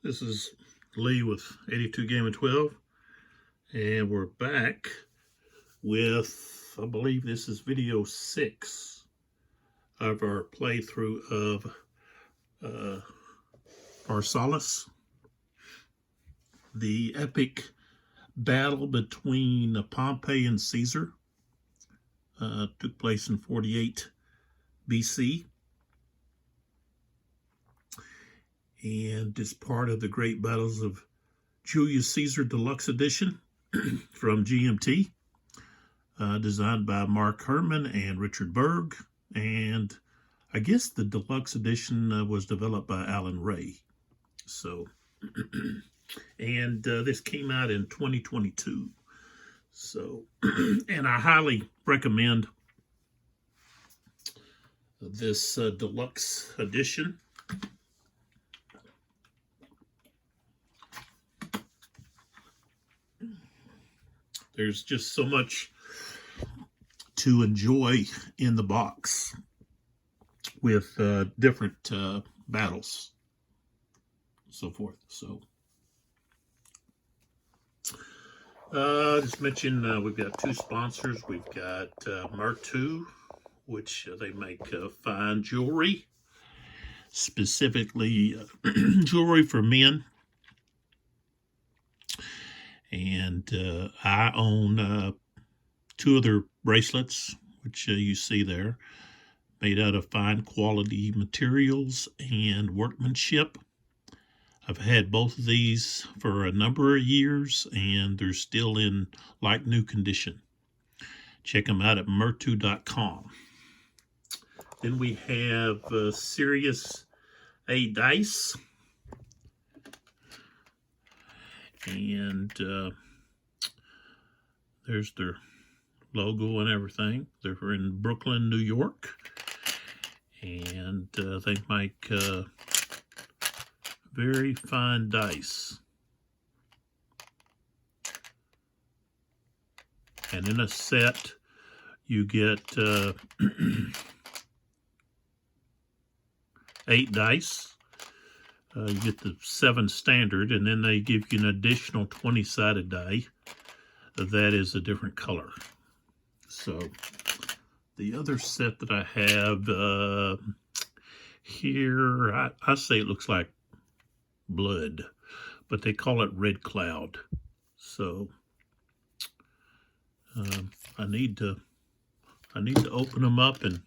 This is Lee with 82 Game of 12, and we're back with, I believe this is video 6 of our playthrough of Pharsalus, the epic battle between Pompey and Caesar. Took place in 48 BC. And is part of the Great Battles of Julius Caesar Deluxe Edition from GMT, designed by Berg Herman and Richard Berg. And I guess the Deluxe Edition was developed by Alan Ray. So, and this came out in 2022. So, and I highly recommend this Deluxe Edition. There's just so much to enjoy in the box with different battles, so forth. So, just mention we've got 2 sponsors. We've got Mertu, which they make fine jewelry, specifically jewelry for men. And I own 2 other bracelets, which you see there, made out of fine quality materials and workmanship. I've had both of these for a number of years, and they're still in like new condition. Check them out at mertu.com. Then we have Series A dice. And there's their logo and everything. They're in Brooklyn, New York, and they make very fine dice. And in a set, you get 8 dice. You get the 7 standard, and then they give you an additional 20-sided die that is a different color. So the other set that I have here, I say it looks like blood, but they call it Red Cloud. So I need to open them up and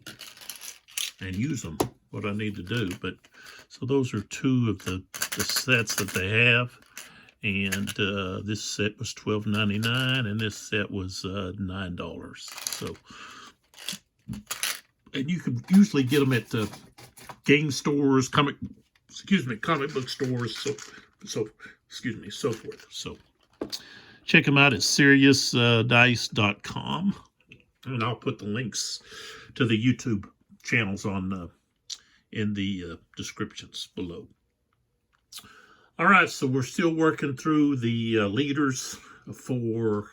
use them. What I need to do, but so those are 2 of the sets that they have, and this set was $12.99, and this set was $9. So, and you can usually get them at game stores, comic book stores, so forth. So, check them out at seriousdice.com, and I'll put the links to the YouTube channels on in the descriptions below. All right, so we're still working through the leaders for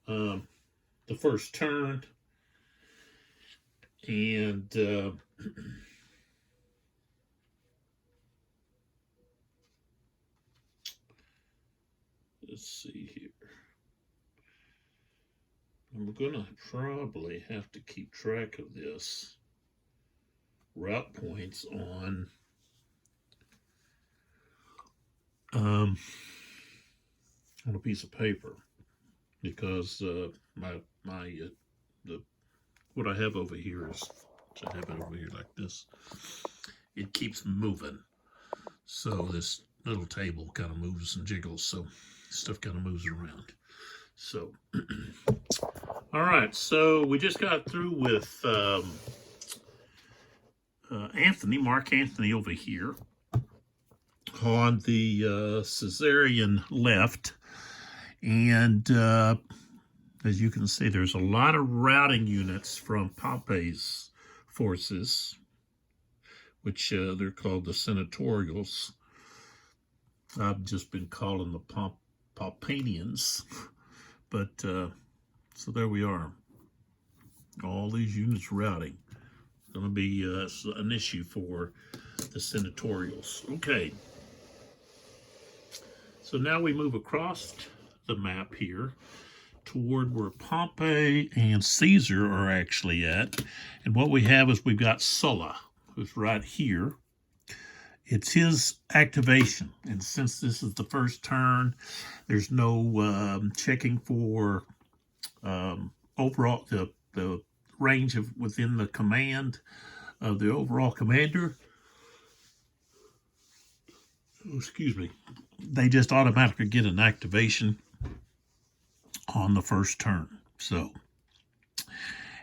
the first turn, and let's see here. And we're gonna probably have to keep track of this route points on a piece of paper, because what I have over here is, I have it over here like this. It keeps moving, so this little table kind of moves and jiggles, so stuff kind of moves around. So, all right. So we just got through with Mark Anthony over here on the Caesarian left, and as you can see, there's a lot of routing units from Pompey's forces, which they're called the senatorials. I've just been calling the Pompanians, but so there we are. All these units routing. Going to be an issue for the senatorials. Okay. So now we move across the map here toward where Pompey and Caesar are actually at. And what we have is we've got Sulla, who's right here. It's his activation. And since this is the first turn, there's no checking for overall the range of within the command of the overall commander. Oh, excuse me. They just automatically get an activation on the first turn. So,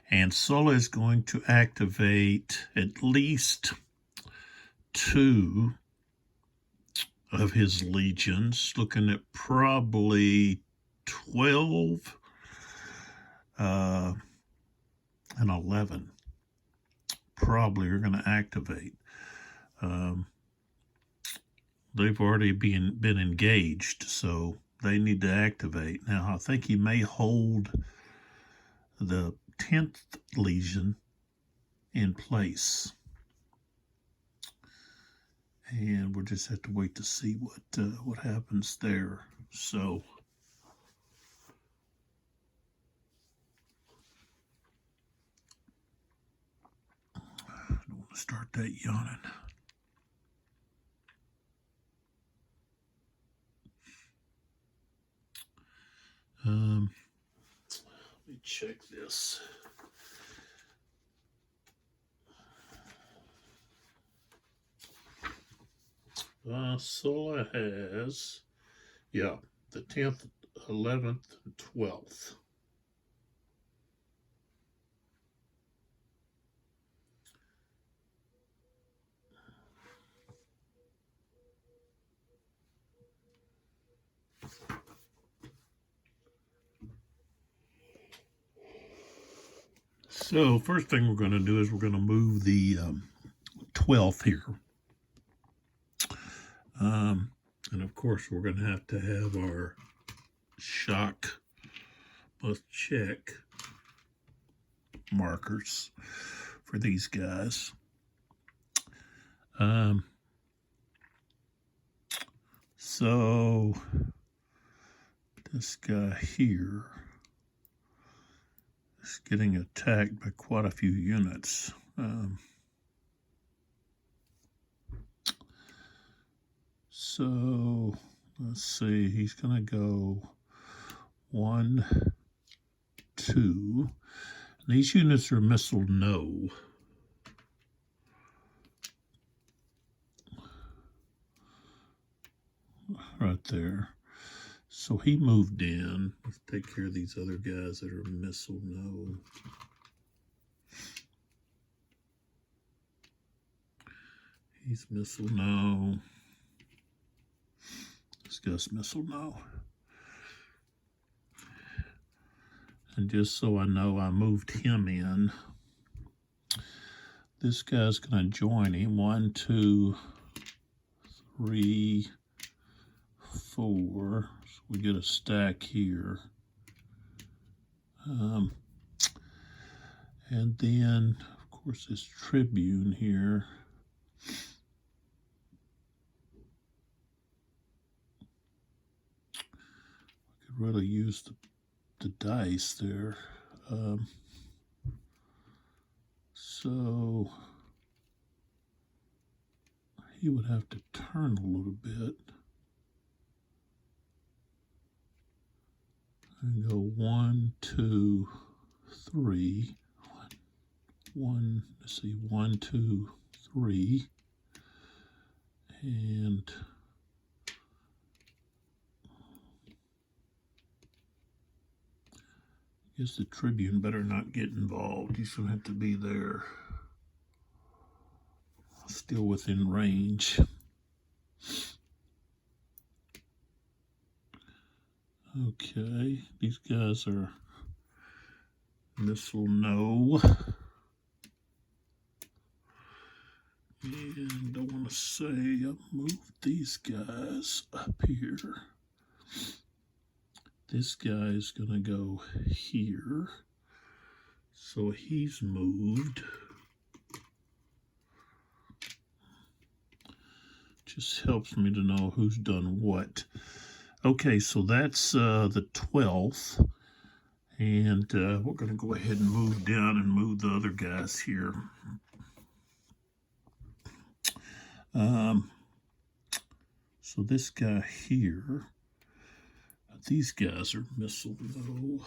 and Sulla is going to activate at least 2 of his legions, looking at probably 12 and 11 probably are going to activate. They've already been engaged, so they need to activate. Now, I think he may hold the 10th Legion in place. And we'll just have to wait to see what happens there. So, I don't want to start that yawning. Let me check this. Sulla has, the 10th, 11th, and 12th. So first thing we're going to do is we're going to move the 12th here. And of course we're going to have our shock must check markers for these guys. So this guy here is getting attacked by quite a few units. So let's see, he's going to go 1, 2. And these units are missile no. Right there. So he moved in. Let's take care of these other guys that are missile no. He's missile no. This guy's missile no. And just so I know, I moved him in. This guy's going to join him. 1, 2, 3, 4. So we get a stack here. And then, of course, this tribune here. I could really use the dice there. So he would have to turn a little bit and go 1, 2, 3. 1, let's see, 1, 2, 3. And I guess the tribune better not get involved. He's going to have to be there, still within range. Okay, these guys are missile no. And I want to say I moved these guys up here. This guy is going to go here. So he's moved. Just helps me to know who's done what. Okay, so that's the 12th. And we're going to go ahead and move down and move the other guys here. So this guy here, these guys are missile low.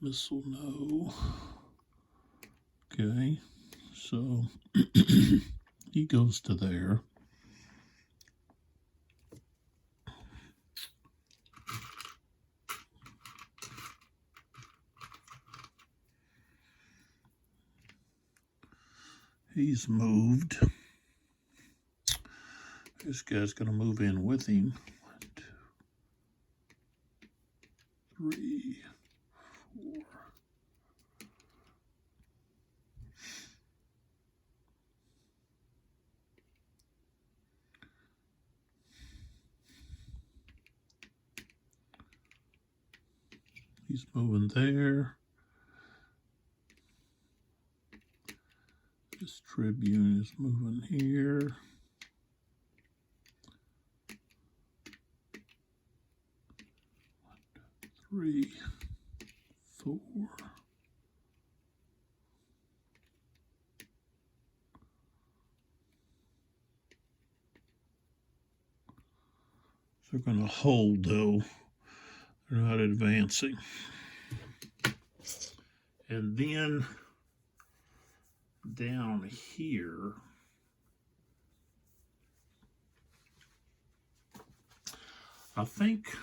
Missile no. Okay, so he goes to there. He's moved. This guy's going to move in with him. 1, 2, 3, 4. He's moving there. This Tribune is moving here. 1, 2, 3, 4. They're going to hold, though. They're not advancing. And then down here, I think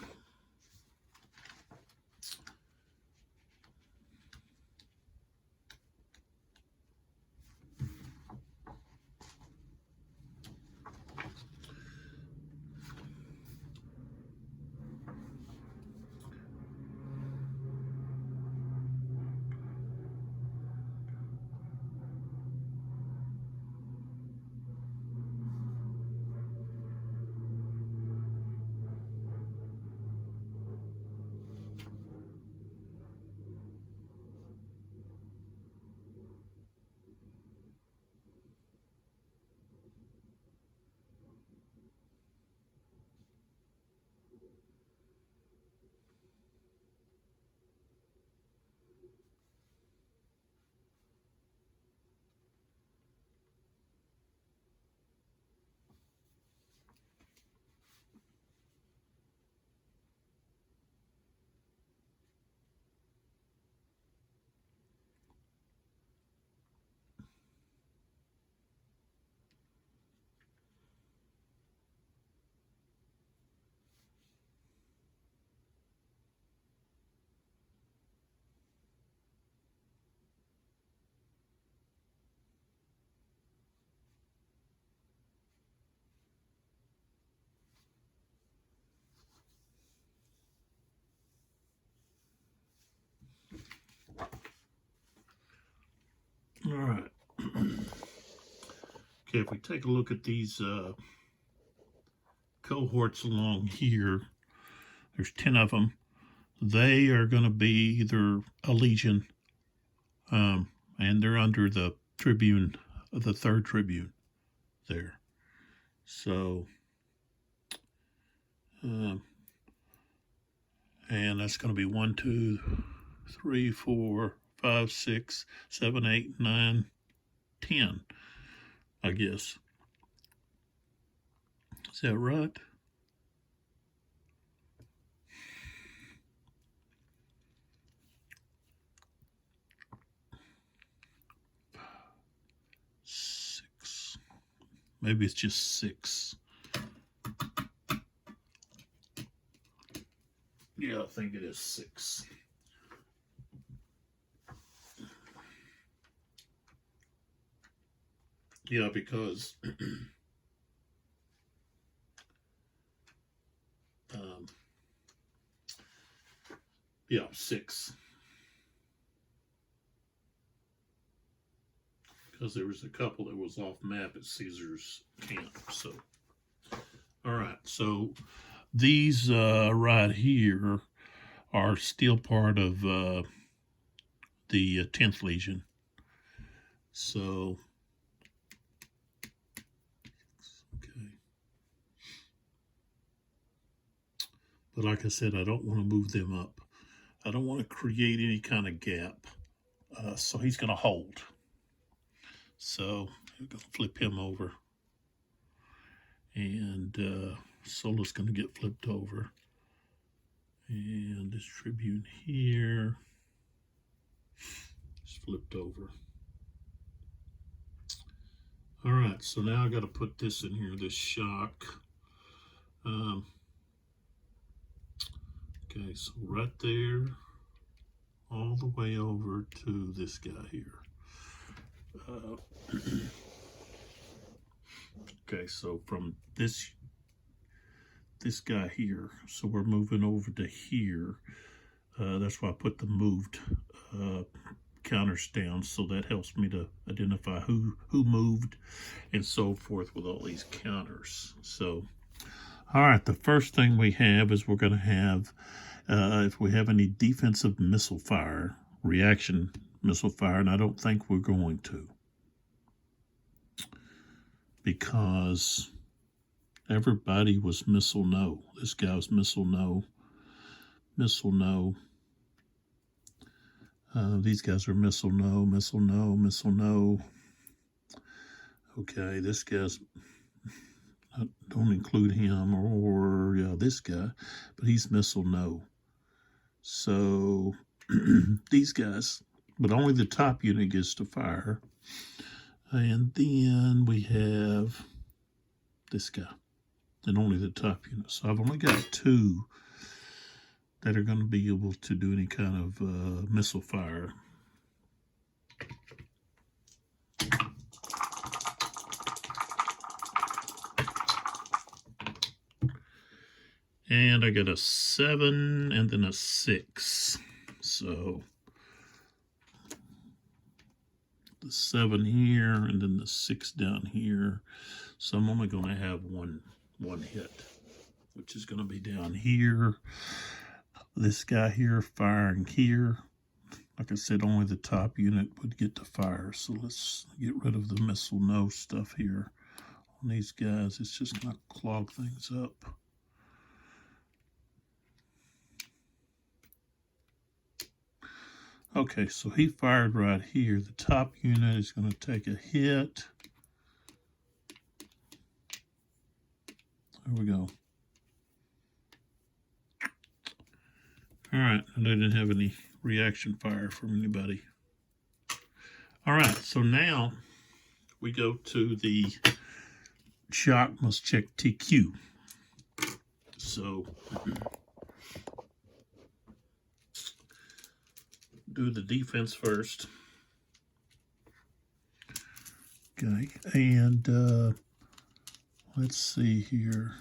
all right. Okay, if we take a look at these cohorts along here, there's 10 of them. They are going to be either a legion, and they're under the Tribune, the 3rd Tribune there. So, and that's going to be 1, 2, 3, 4, 5, 6, 7, 8, 9, 10, I guess. Is that right? Maybe it's just 6. Yeah, I think it is 6. Yeah, because yeah, 6. Because there was a couple that was off map at Caesar's camp. So, all right. So these right here are still part of the 10th Legion. So, okay. But like I said, I don't want to move them up. I don't want to create any kind of gap. So he's going to hold. So I'm going to flip him over. And Solo's going to get flipped over. And this Tribune here is flipped over. All right, so now I got to put this in here, this shock. Okay, so right there, all the way over to this guy here. Okay, so from this guy here, so we're moving over to here. That's why I put the moved counters down, so that helps me to identify who moved and so forth with all these counters. So, all right, the first thing we have is we're going to have, if we have any defensive missile fire, reaction missile fire, and I don't think we're going to, because everybody was missile no. This guy was missile no. Missile no. These guys are missile no, missile no, missile no. Okay, this guy's, don't include him, or yeah, this guy, but he's missile no. So these guys, but only the top unit gets to fire. And then we have this guy, and only the top unit. So I've only got 2 that are going to be able to do any kind of missile fire. And I got a 7 and then a 6. So the 7 here and then the 6 down here. So I'm only going to have one hit, which is going to be down here. This guy here firing here. Like I said, only the top unit would get to fire. So let's get rid of the missile no stuff here on these guys. It's just going to clog things up. Okay, so he fired right here. The top unit is going to take a hit. There we go. All right, and I didn't have any reaction fire from anybody. All right, so now we go to the shock must check TQ. So do the defense first. Okay, and let's see here.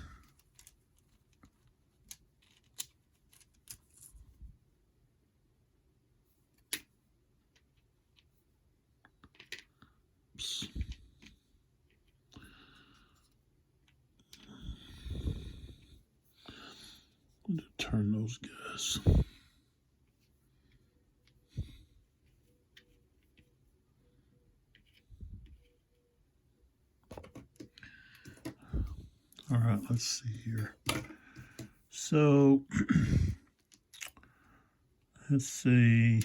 Oops. I'm going to turn those guys. All right, let's see here. So, let's see.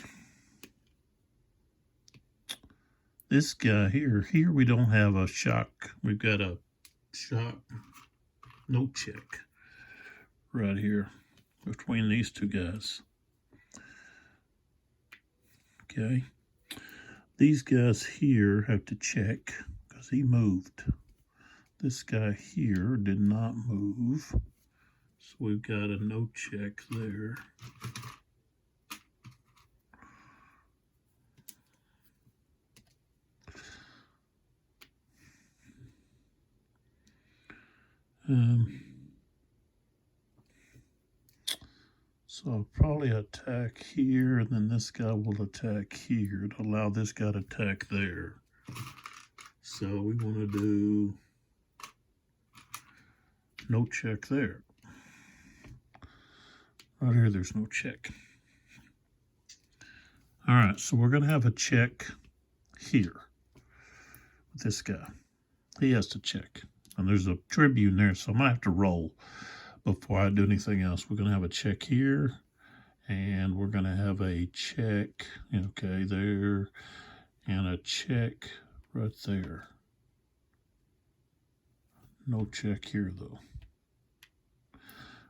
This guy here we don't have a shock. We've got a shock no check right here between these 2 guys. Okay. These guys here have to check because he moved. This guy here did not move. So we've got a no check there. So I'll probably attack here, and then this guy will attack here to allow this guy to attack there. So we want to do no check there. Right here, there's no check. All right, so we're going to have a check here with this guy. He has to check. And there's a tribune there, so I'm going to have to roll before I do anything else. We're going to have a check here, and we're going to have a check, okay, there, and a check right there. No check here, though.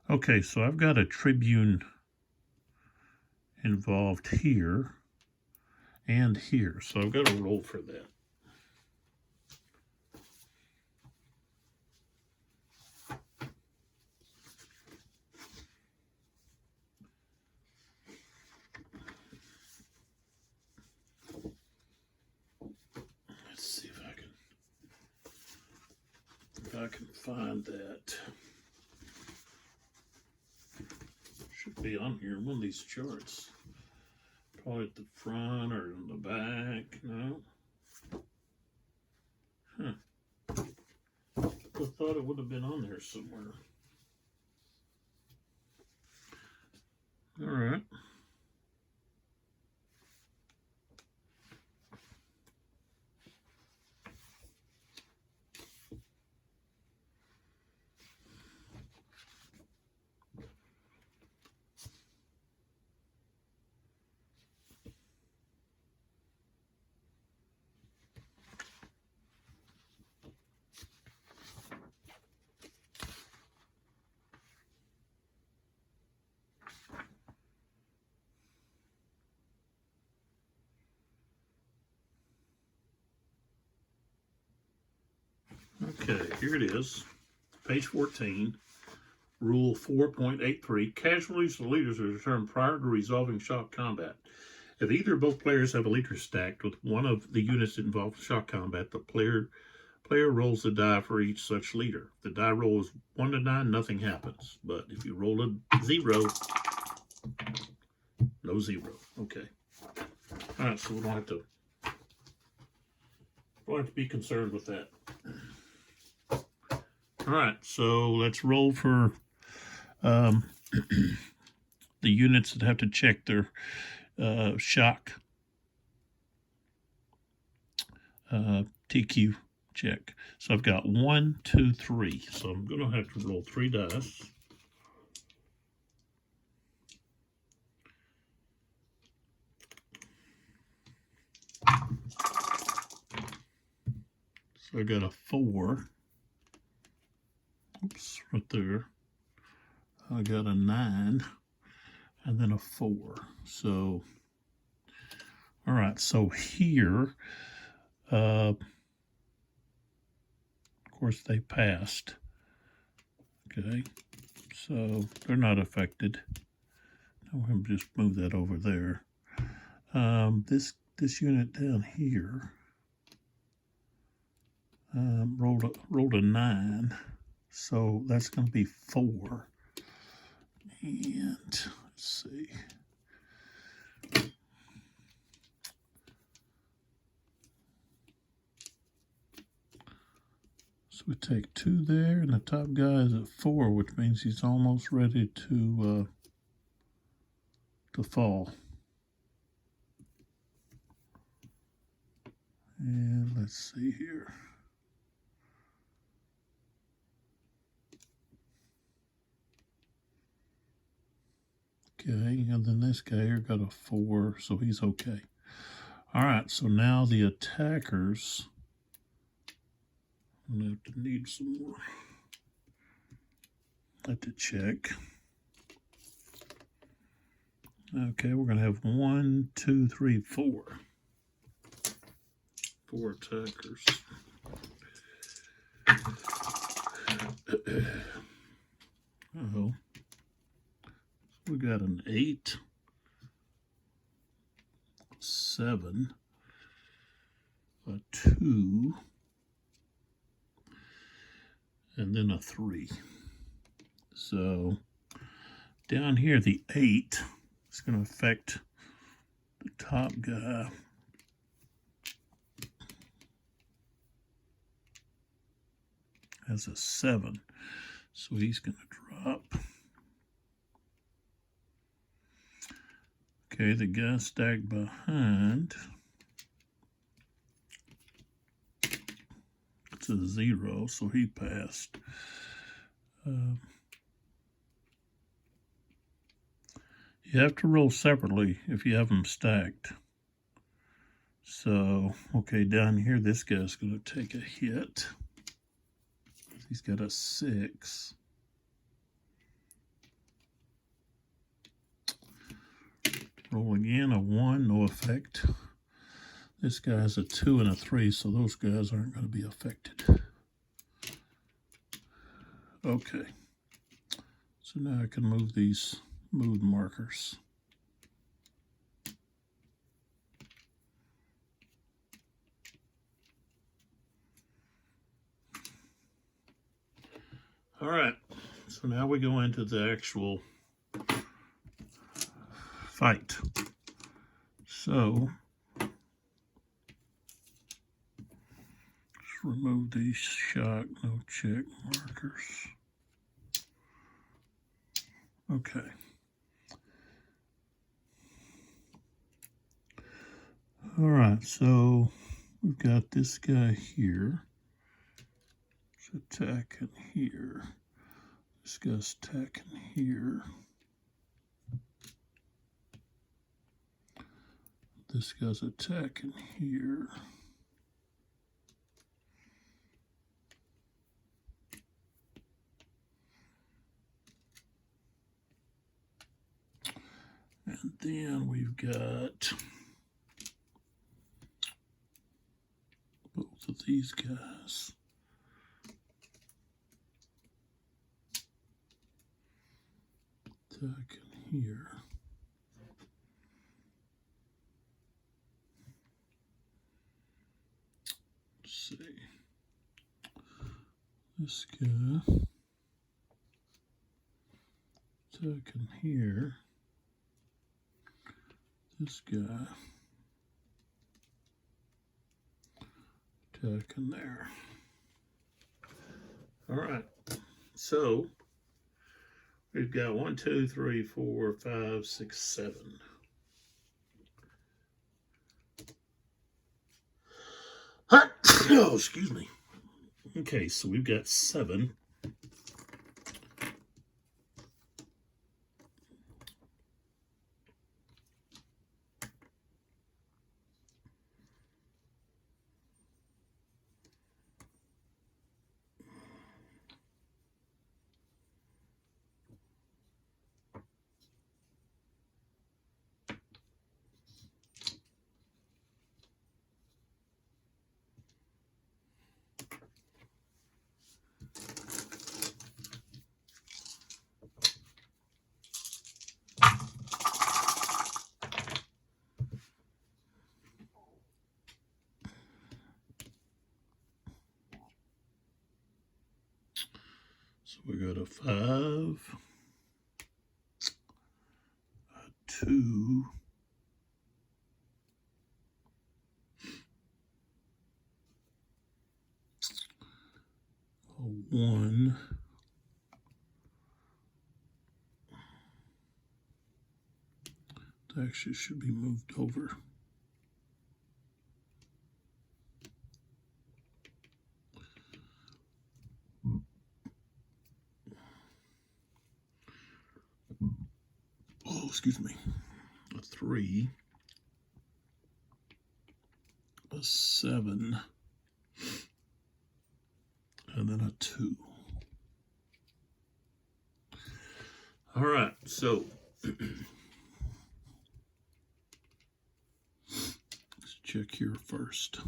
Okay, so I've got a tribune involved here and here, so I've got to roll for that. Let's see if I can find that. Should be on here, one of these charts. Probably at the front or in the back. No. Huh. I thought it would have been on there somewhere. All right. Okay, here it is, page 14, Rule 4.83. Casualties of leaders are determined prior to resolving shock combat. If either or both players have a leader stacked with one of the units involved in shock combat, the player rolls the die for each such leader. If the die roll is 1 to 9, nothing happens. But if you roll a 0, no 0. Okay. All right, so we don't have to be concerned with that. All right, so let's roll for the units that have to check their shock TQ check. So I've got 1, 2, 3. So I'm going to have to roll 3 dice. So I got a 4. Oops, right there. I got a 9 and then a 4. So, all right, so here, of course, they passed. Okay, so they're not affected. I'm going to just move that over there. This unit down here rolled a 9. So that's going to be 4. And let's see. So we take 2 there, and the top guy is at 4, which means he's almost ready to fall. And let's see here. Okay, and then this guy here got a 4, so he's okay. All right, so now the attackers. I'm going to have to need some more. I have to check. Okay, we're going to have 1, 2, 3, 4. 4 attackers. Uh-oh. We got an 8, 7, a 2, and then a 3. So down here, the 8 is going to affect the top guy. Has a 7, so he's going to drop. Okay, the guy stacked behind, it's a 0, so he passed. You have to roll separately if you have them stacked. So, okay, down here, this guy's going to take a hit. He's got a 6. Roll again, a 1, no effect. This guy's a 2 and a 3, so those guys aren't going to be affected. Okay. So now I can move these mood markers. All right. So now we go into the actual fight. So just remove these shock, no check markers. Okay. All right, so we've got this guy here. It's attacking here. This guy's attacking here. This guy's attacking here. And then we've got both of these guys. Attacking here. Let's see. This guy attacking here. This guy attacking there. All right. So we've got 1, 2, 3, 4, 5, 6, 7. Oh, excuse me. Okay, so we've got 7. So we got a 5, a 2, a 1, it actually should be moved over. Oh, excuse me. A 3, a 7, and then a 2. All right, so let's check here first.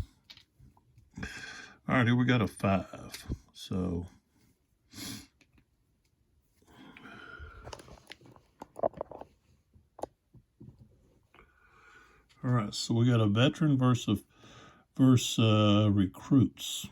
All right, here we got a 5. So all right, so we got a veteran versus recruits.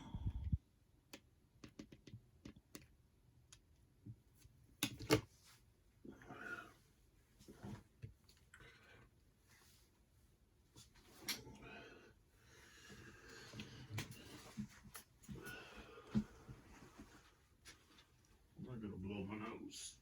I'm gonna blow my nose.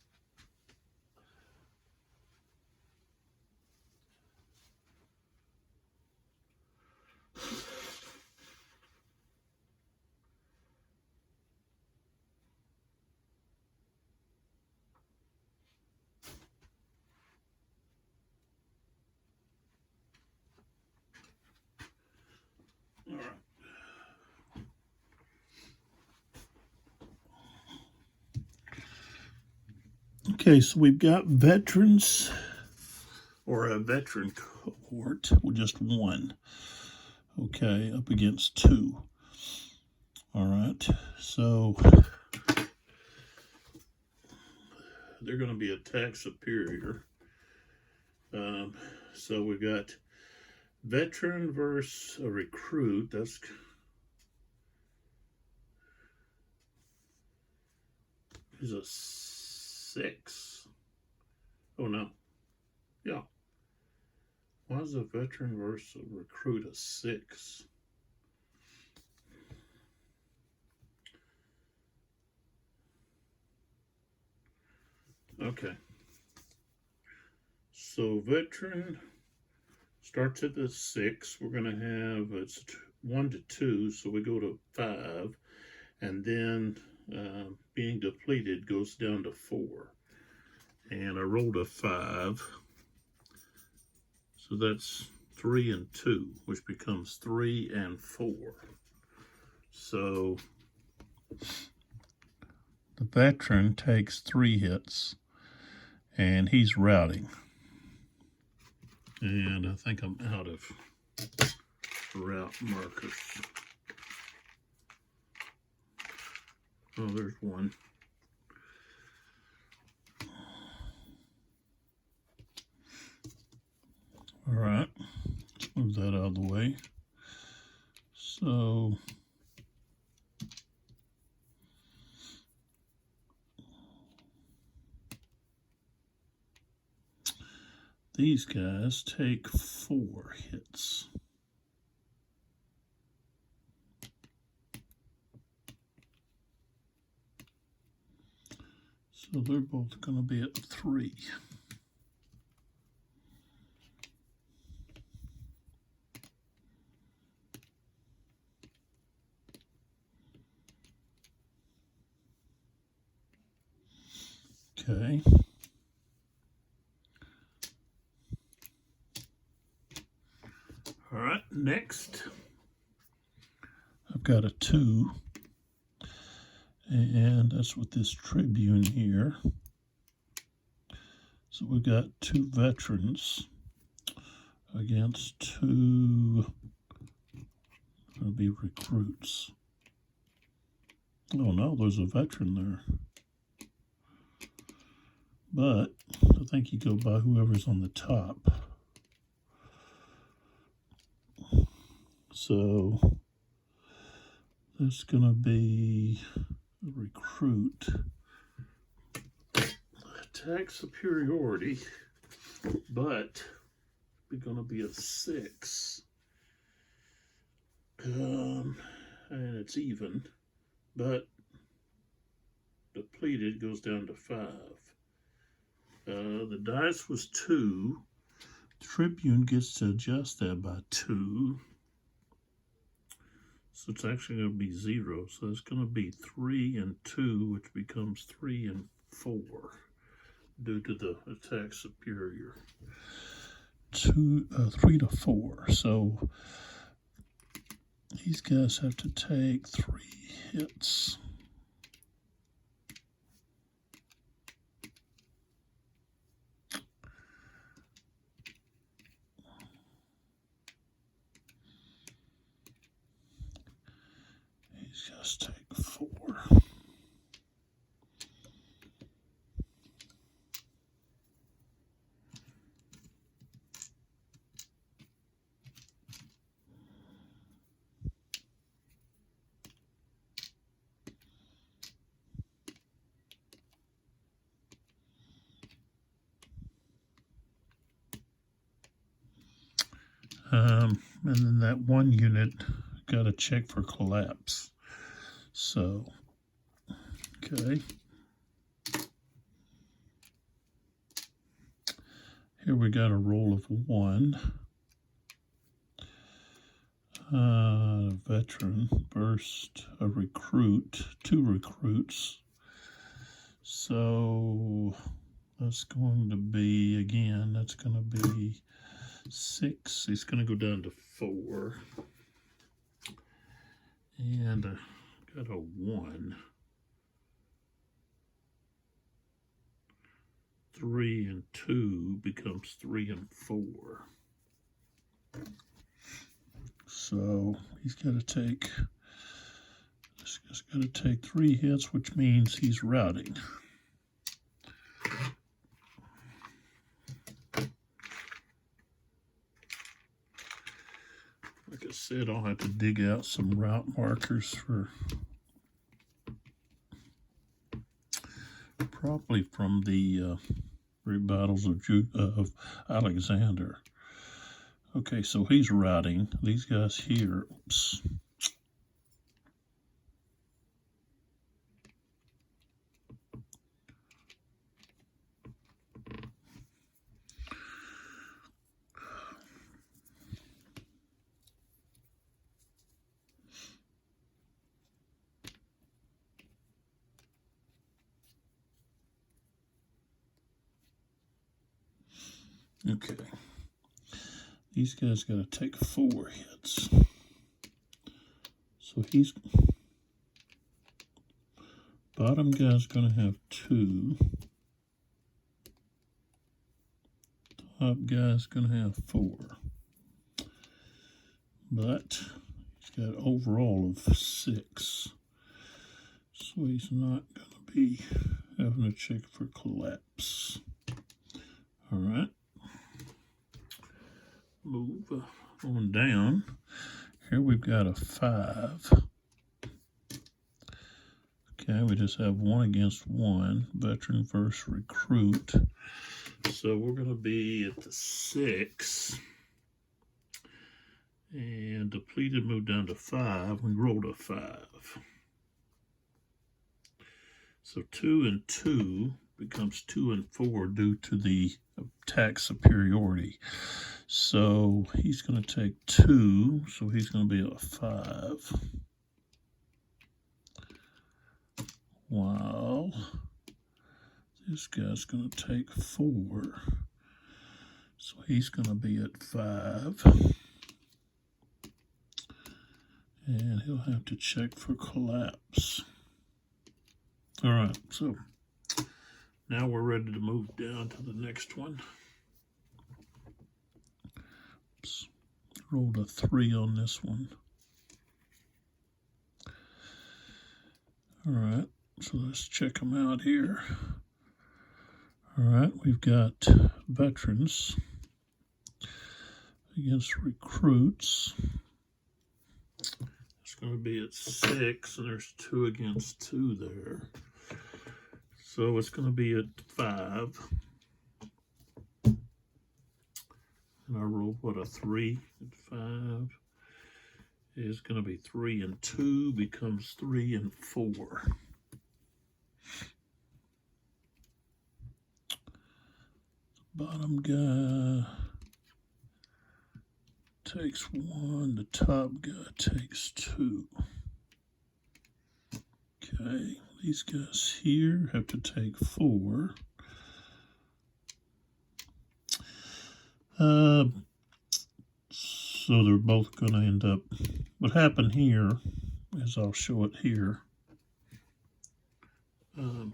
Okay, so we've got veterans, or a veteran cohort with just one. Okay, up against two. All right, so they're going to be attack superior. So we've got veteran versus a recruit. That's is a 6. Oh no, yeah. Why is a veteran versus a recruit a 6? Okay. So veteran starts at the 6. We're going to have it's 1 to 2, so we go to 5, and then being depleted goes down to 4. And I rolled a 5, so that's 3 and 2, which becomes 3 and 4. So the veteran takes 3 hits, and he's routing. And I think I'm out of route markers. Oh, there's one. All right, let's move that out of the way. So these guys take 4 hits. So they're both going to be at 3. Okay. All right, next, I've got a 2, and that's with this Tribune here. So we've got 2 veterans against 2 going to be recruits. Oh no, there's a veteran there. But I think you go by whoever's on the top. So that's going to be a recruit. Attack superiority, but we're going to be a 6. And it's even, but depleted goes down to 5. The dice was 2. Tribune gets to adjust that by 2. So it's actually going to be 0. So it's going to be 3 and 2, which becomes 3 and 4 due to the attack superior. 3 to 4. So these guys have to take 3 hits. These guys take 4. And then that one unit got a check for collapse. So, okay. Here we got a roll of 1. Veteran versus a recruit, 2 recruits. So that's going to be, again, that's going to be 6. He's going to go down to 4. And got a 1. 3 and 2 becomes 3 and 4. So he's got to take, this guy's got to take 3 hits, which means he's routing. Like I said, I'll have to dig out some route markers for probably from the rebuttals of Alexander. Okay, so he's routing. These guys here, oops. Okay, these guys got to take 4 hits. So he's, bottom guy's going to have 2. Top guy's going to have 4. But he's got overall of 6. So he's not going to be having to check for collapse. All right. Move on down. Here we've got a 5. Okay, we just have 1 against 1. Veteran versus recruit. So we're going to be at the 6. And depleted moved down to 5. We rolled a 5. So 2 and 2 becomes 2 and 4 due to the attack superiority. So he's going to take 2, so he's going to be at a 5. Wow. This guy's going to take 4, so he's going to be at 5. And he'll have to check for collapse. All right, so now we're ready to move down to the next one. Oops, rolled a 3 on this one. All right, so let's check them out here. All right, we've got veterans against recruits. It's going to be at 6, and there's 2 against 2 there. So it's going to be at 5. And I rolled, what, a 3 at 5. Is going to be 3 and 2, becomes 3 and 4. Bottom guy takes 1, the top guy takes 2. Okay, these guys here have to take 4. So they're both going to end up, what happened here, as I'll show it here, the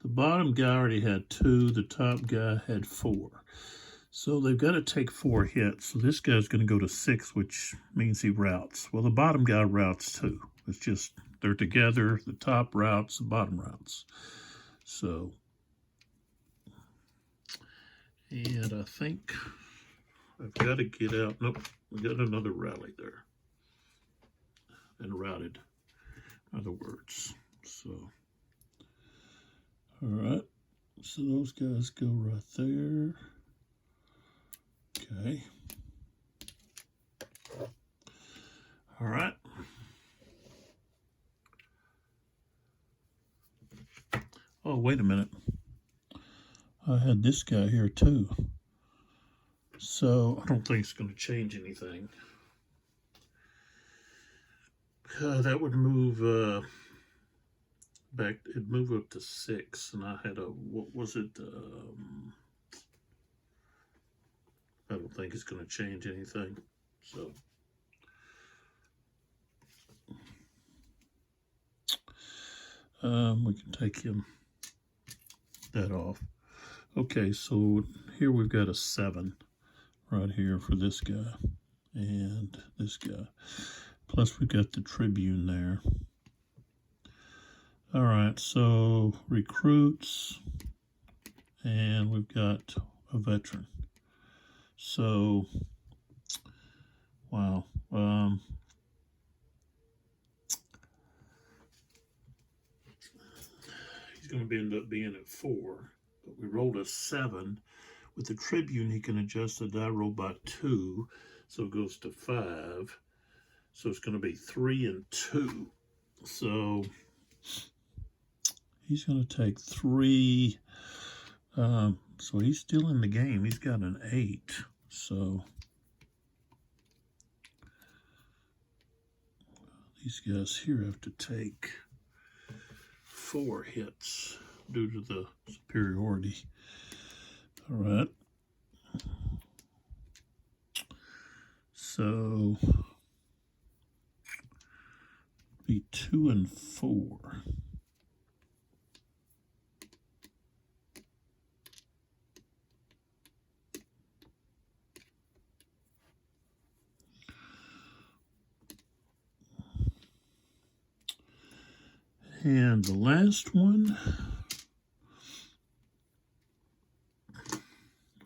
bottom guy already had 2, the top guy had 4. So they've got to take 4 hits. So this guy's going to go to 6, which means he routes. Well, the bottom guy routes too. It's just they're together. The top routes, the bottom routes. So, and I think I've got to get out. Nope, we got another rally there. And routed, in other words. So, all right. So those guys go right there. Okay. All right. Oh, wait a minute. I had this guy here too. So I don't think it's going to change anything. That would move back. It'd move up to 6, and I had a, what was it? I don't think it's going to change anything. So we can take him that off. Okay, so here we've got a 7 right here for this guy and this guy. Plus we've got the Tribune there. All right, so recruits, and we've got a veteran. So, wow. He's going to end up being at 4, but we rolled a 7. With the Tribune, he can adjust the die roll by 2, so it goes to 5. So it's going to be 3 and 2. So he's going to take 3. So he's still in the game. He's got an 8. So these guys here have to take 4 hits due to the superiority. All right. So be 2 and 4. And the last one,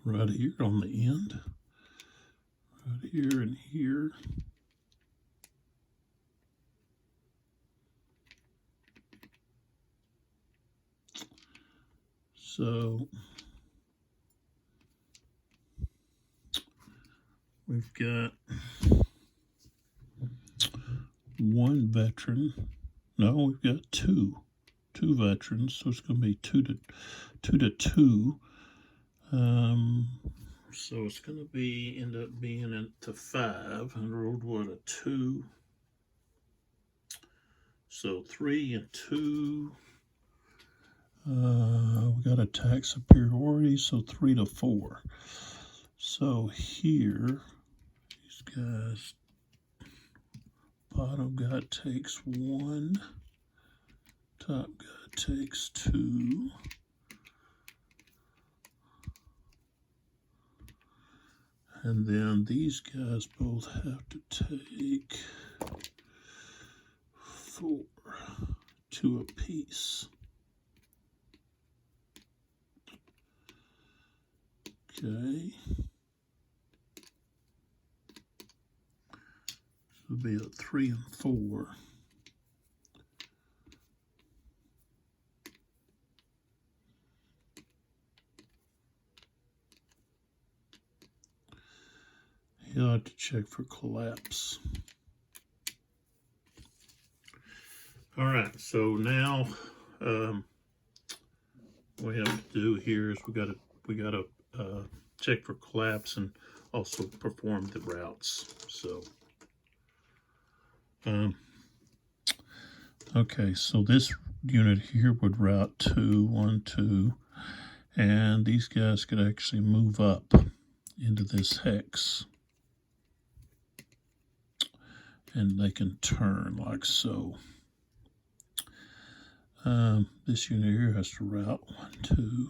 right here on the end, right here and here. So we've got 1 veteran. No, we've got 2 veterans, so it's going to be 2 to 2. So it's going to end up being into 5. I rolled what, a 2. So 3 and 2. We got attack superiority, so 3 to 4. So here, these guys, bottom guy takes 1, top guy takes 2. And then these guys both have to take 4, 2 apiece. Okay. So it'll be a 3 and 4. You'll have to check for collapse. All right, so now what we have to do here is we got to check for collapse and also perform the routes. So, okay, so this unit here would route 2, 1, 2, and these guys could actually move up into this hex. And they can turn like so. This unit here has to route 1, 2.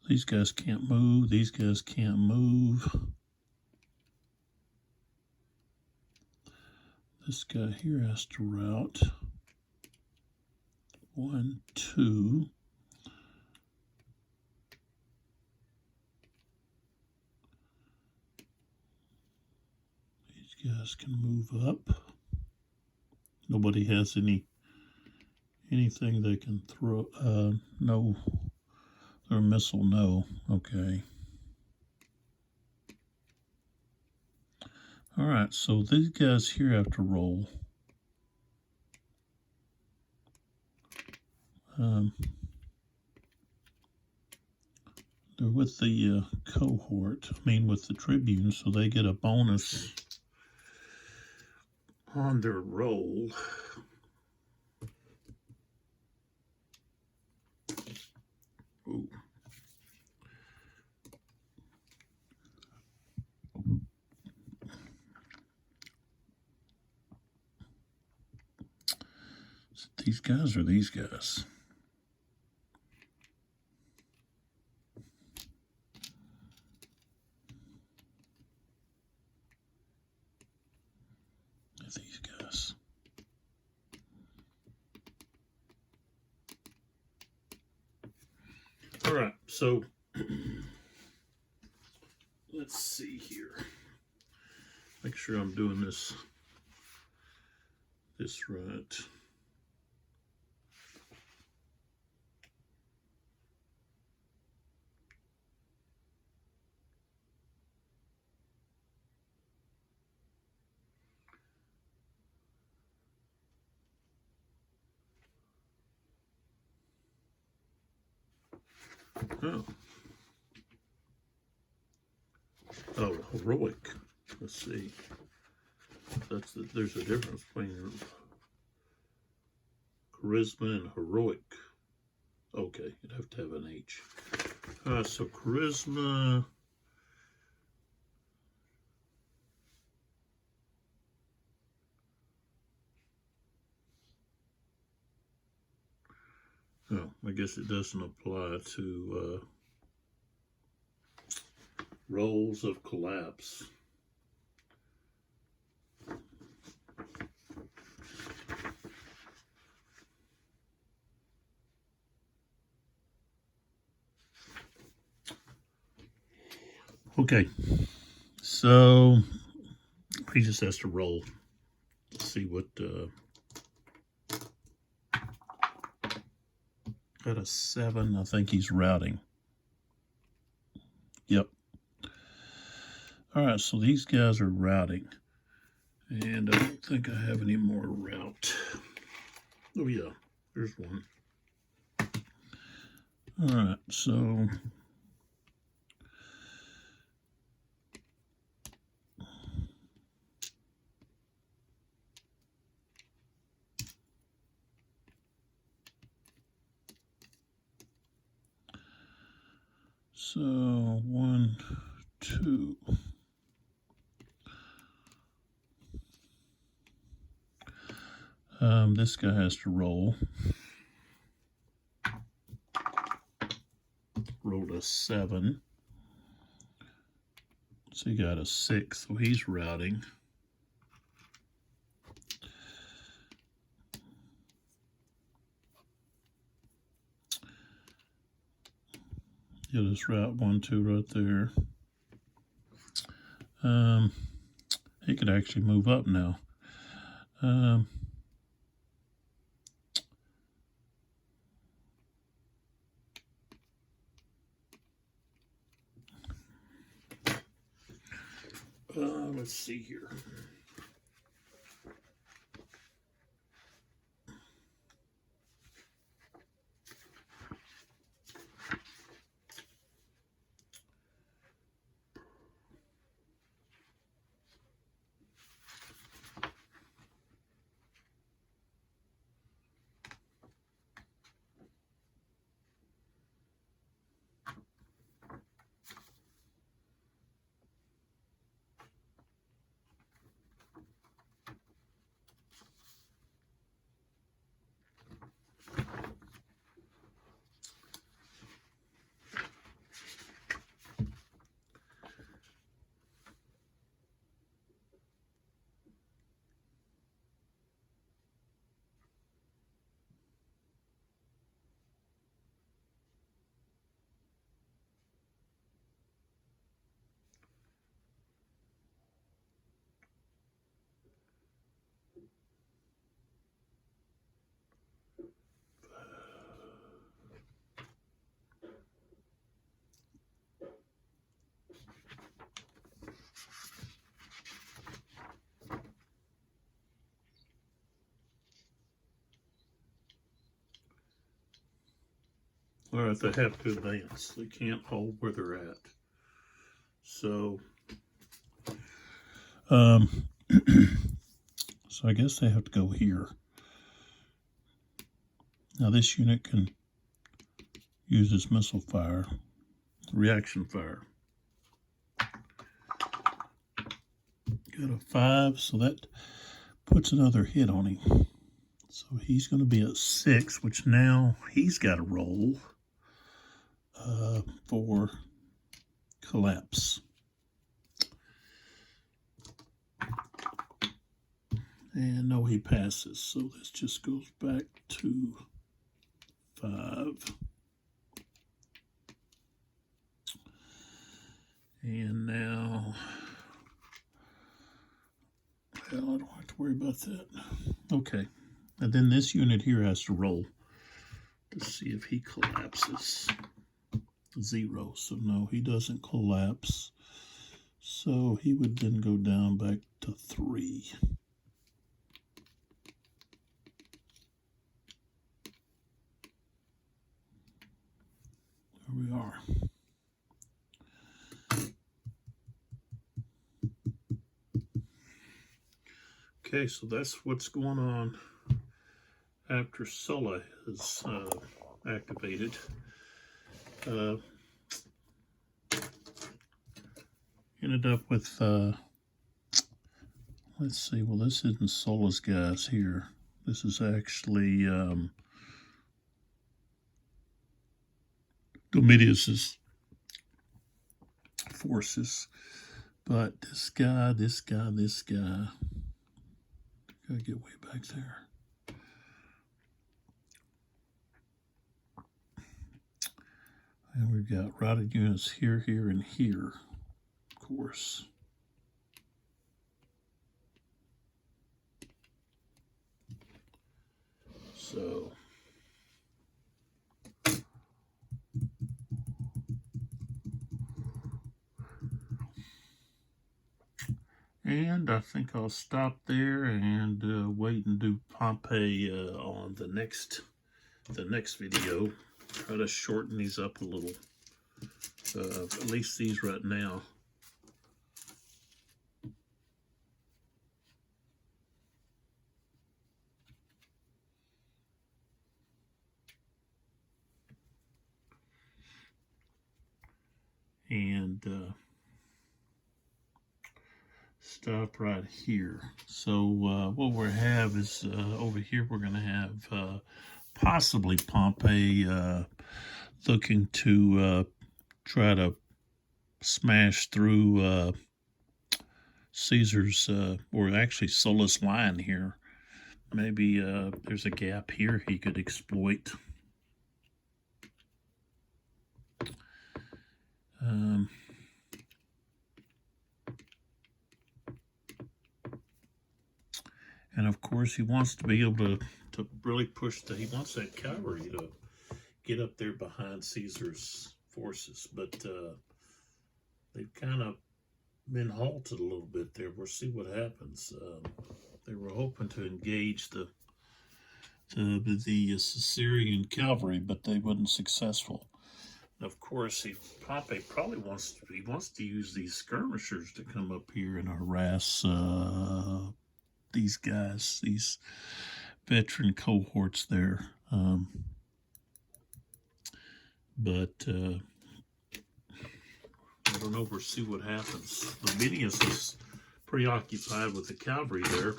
These guys can't move. These guys can't move. This guy here has to route 1, 2. These guys can move up. Nobody has anything they can throw. No, their missile, no. Okay. All right, so these guys here have to roll. They're with the cohort, with the Tribune, so they get a bonus on their roll. Ooh. Is it these guys or these guys? at these guys. All right, so let's see here. Make sure I'm doing this right. Oh, heroic. Let's see. There's a difference between charisma and heroic. Okay, you'd have to have an H. So charisma. Oh, I guess it doesn't apply to rolls of collapse. Okay, so he just has to roll. Let's see what. Got a 7. I think he's routing. Yep. All right, so these guys are routing. And I don't think I have any more route. Oh, yeah, there's one. All right, so So 1, 2. This guy has to roll. Rolled a 7. So he got a 6, so he's routing. You'll just route 1, 2 right there. He could actually move up now. Let's see here. All right, they have to advance. They can't hold where they're at. So, so I guess they have to go here. Now this unit can use its missile fire, reaction fire. Got a 5, so that puts another hit on him. So he's going to be at 6, which now he's got to roll for collapse. And no, he passes. So this just goes back to 5. And now, well, I don't have to worry about that. Okay. And then this unit here has to roll to see if he collapses. 0. So no, he doesn't collapse. So he would then go down back to 3. There we are. Okay, so that's what's going on after Sulla is activated. Ended up with, let's see, well, this isn't Sulla's guys here. This is actually Domitius's forces. But this guy, gotta get way back there. And we've got routed units here, here, and here, of course. So, and I think I'll stop there and wait and do Pompeii on the next video. Try to shorten these up a little, at least these right now. And stop right here. So what we'll have is over here we're going to have possibly Pompey looking to try to smash through Caesar's, or actually Sulla's line here. Maybe there's a gap here he could exploit. And of course, he wants to be able to really push he wants that cavalry to get up there behind Caesar's forces. But they've kind of been halted a little bit there. We'll see what happens. They were hoping to engage the Caesarian cavalry, but they wasn't successful. And of course, Pompey probably wants to use these skirmishers to come up here and harass these guys, these veteran cohorts there. But I don't know. We'll see what happens. Domitius is preoccupied with the cavalry there.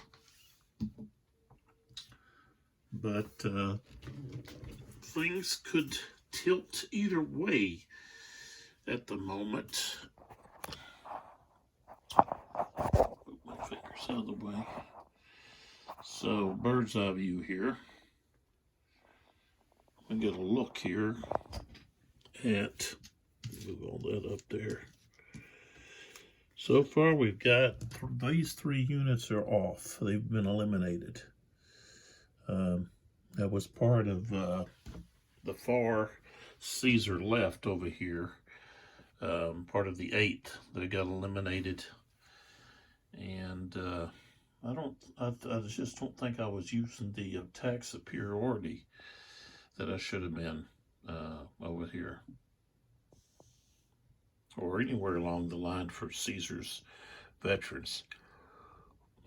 But things could tilt either way at the moment. Put my fingers out of the way. So, bird's eye view here. We get a look here at, move all that up there. So far, we've got these 3 units are off. They've been eliminated. That was part of the far Caesar left over here. Part of the 8th that got eliminated. And I just don't think I was using the attack superiority that I should have been over here, or anywhere along the line for Caesar's veterans.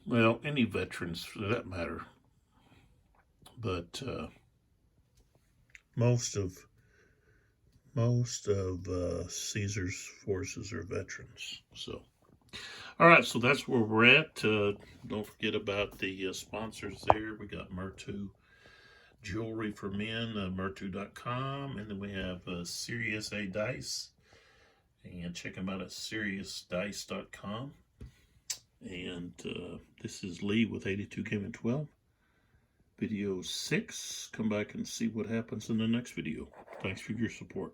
Well, any veterans for that matter, but most of Caesar's forces are veterans. So. All right, so that's where we're at. Don't forget about the sponsors there. We got Mertu Jewelry for Men, Mertu.com, and then we have Serious A Dice, and check them out at SeriousDice.com. And this is Lee with 82 Gaming 12. Video 6. Come back and see what happens in the next video. Thanks for your support.